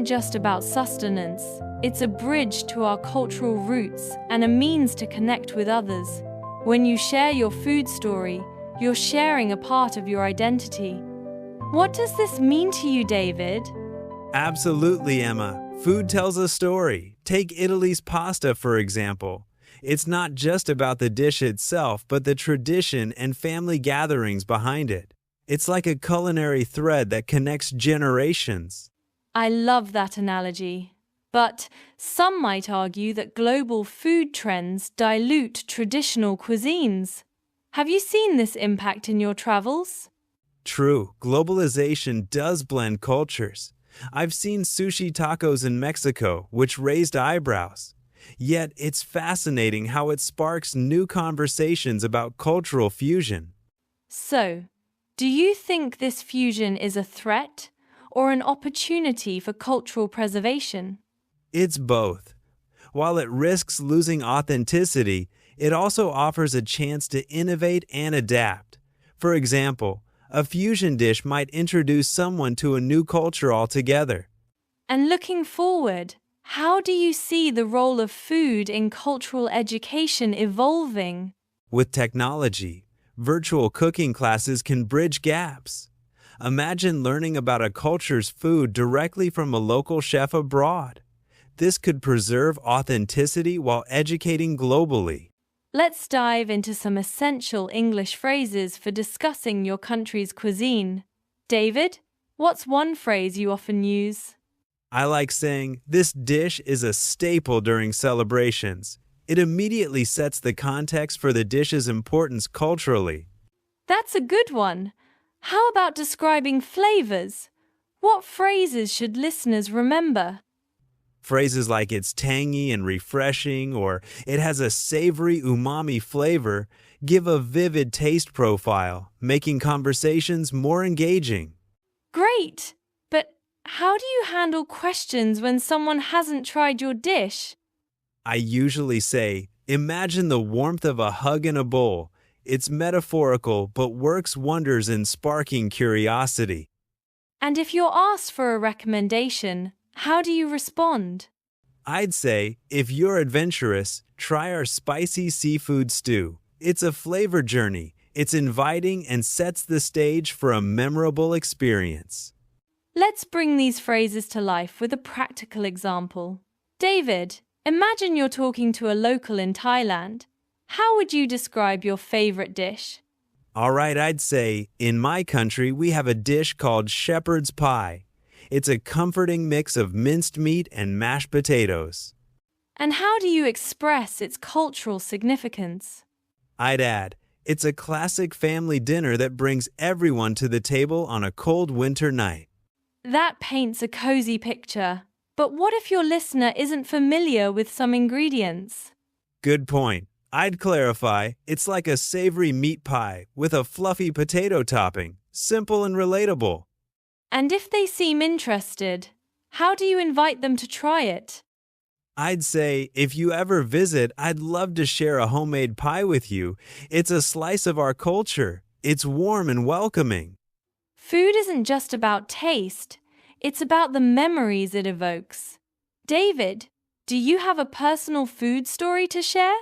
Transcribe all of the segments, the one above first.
isn't just about sustenance, it's a bridge to our cultural roots and a means to connect with others. When you share your food story, you're sharing a part of your identity. What does this mean to you, David? Absolutely, Emma. Food tells a story. Take Italy's pasta, for example. It's not just about the dish itself, but the tradition and family gatherings behind it. It's like a culinary thread that connects generations. I love that analogy. But some might argue that global food trends dilute traditional cuisines. Have you seen this impact in your travels? True, globalization does blend cultures. I've seen sushi tacos in Mexico, which raised eyebrows. Yet it's fascinating how it sparks new conversations about cultural fusion. So, do you think this fusion is a threat or an opportunity for cultural preservation? It's both. While it risks losing authenticity, it also offers a chance to innovate and adapt. For example, a fusion dish might introduce someone to a new culture altogether. And looking forward, how do you see the role of food in cultural education evolving? With technology, virtual cooking classes can bridge gaps. Imagine learning about a culture's food directly from a local chef abroad. This could preserve authenticity while educating globally. Let's dive into some essential English phrases for discussing your country's cuisine. David, what's one phrase you often use? I like saying, "This dish is a staple during celebrations." It immediately sets the context for the dish's importance culturally. That's a good one. How about describing flavors? What phrases should listeners remember? Phrases like "it's tangy and refreshing" or "it has a savory umami flavor" give a vivid taste profile, making conversations more engaging. Great! But how do you handle questions when someone hasn't tried your dish? I usually say, "Imagine the warmth of a hug in a bowl." It's metaphorical but works wonders in sparking curiosity. And if you're asked for a recommendation, how do you respond? I'd say, if you're adventurous, try our spicy seafood stew. It's a flavor journey. It's inviting and sets the stage for a memorable experience. Let's bring these phrases to life with a practical example. David, imagine you're talking to a local in Thailand. How would you describe your favorite dish? All right, I'd say, in my country, we have a dish called shepherd's pie. It's a comforting mix of minced meat and mashed potatoes. And how do you express its cultural significance? I'd add, it's a classic family dinner that brings everyone to the table on a cold winter night. That paints a cozy picture. But what if your listener isn't familiar with some ingredients? Good point. I'd clarify, it's like a savory meat pie with a fluffy potato topping, simple and relatable. And if they seem interested, how do you invite them to try it? I'd say, if you ever visit, I'd love to share a homemade pie with you. It's a slice of our culture. It's warm and welcoming. Food isn't just about taste, it's about the memories it evokes. David, do you have a personal food story to share?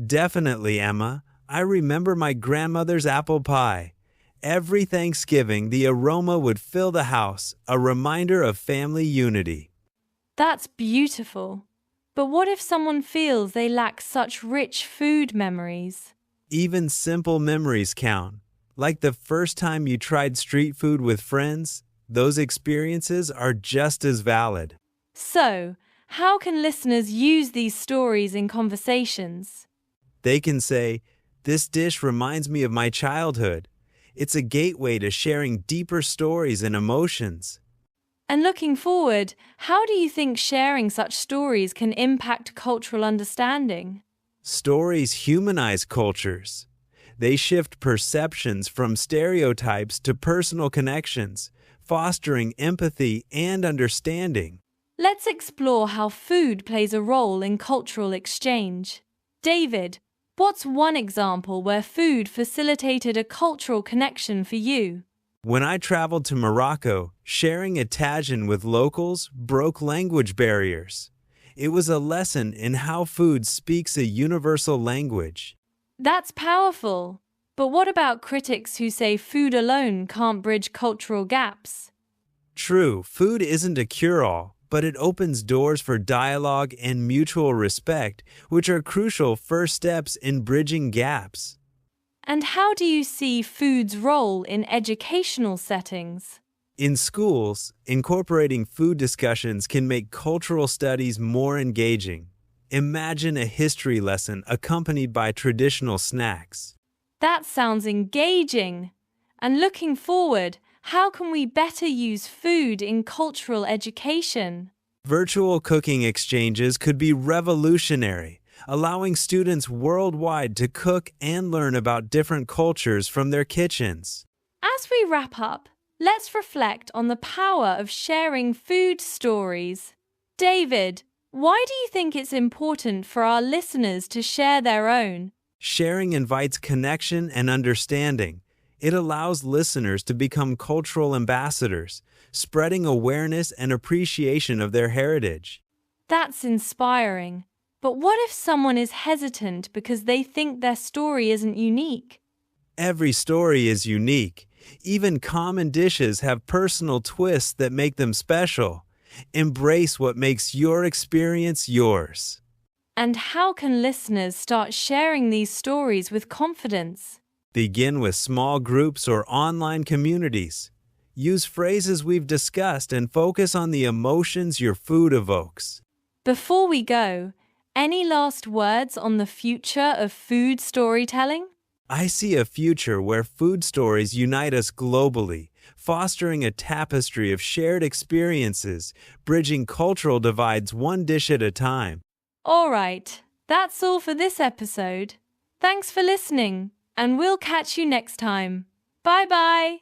Definitely, Emma. I remember my grandmother's apple pie. Every Thanksgiving, the aroma would fill the house, a reminder of family unity. That's beautiful. But what if someone feels they lack such rich food memories? Even simple memories count. Like the first time you tried street food with friends, those experiences are just as valid. So, how can listeners use these stories in conversations? They can say, "This dish reminds me of my childhood." It's a gateway to sharing deeper stories and emotions. And looking forward, how do you think sharing such stories can impact cultural understanding? Stories humanize cultures. They shift perceptions from stereotypes to personal connections, fostering empathy and understanding. Let's explore how food plays a role in cultural exchange. David, what's one example where food facilitated a cultural connection for you? When I traveled to Morocco, sharing a tagine with locals broke language barriers. It was a lesson in how food speaks a universal language. That's powerful. But what about critics who say food alone can't bridge cultural gaps? True, food isn't a cure-all, but it opens doors for dialogue and mutual respect, which are crucial first steps in bridging gaps. And how do you see food's role in educational settings? In schools, incorporating food discussions can make cultural studies more engaging. Imagine a history lesson accompanied by traditional snacks. That sounds engaging. And looking forward, how can we better use food in cultural education? Virtual cooking exchanges could be revolutionary, allowing students worldwide to cook and learn about different cultures from their kitchens. As we wrap up, let's reflect on the power of sharing food stories. David, why do you think it's important for our listeners to share their own? Sharing invites connection and understanding. It allows listeners to become cultural ambassadors, spreading awareness and appreciation of their heritage. That's inspiring. But what if someone is hesitant because they think their story isn't unique? Every story is unique. Even common dishes have personal twists that make them special. Embrace what makes your experience yours. And how can listeners start sharing these stories with confidence? Begin with small groups or online communities. Use phrases we've discussed and focus on the emotions your food evokes. Before we go, any last words on the future of food storytelling? I see a future where food stories unite us globally, fostering a tapestry of shared experiences, bridging cultural divides one dish at a time. All right, that's all for this episode. Thanks for listening, and we'll catch you next time. Bye-bye.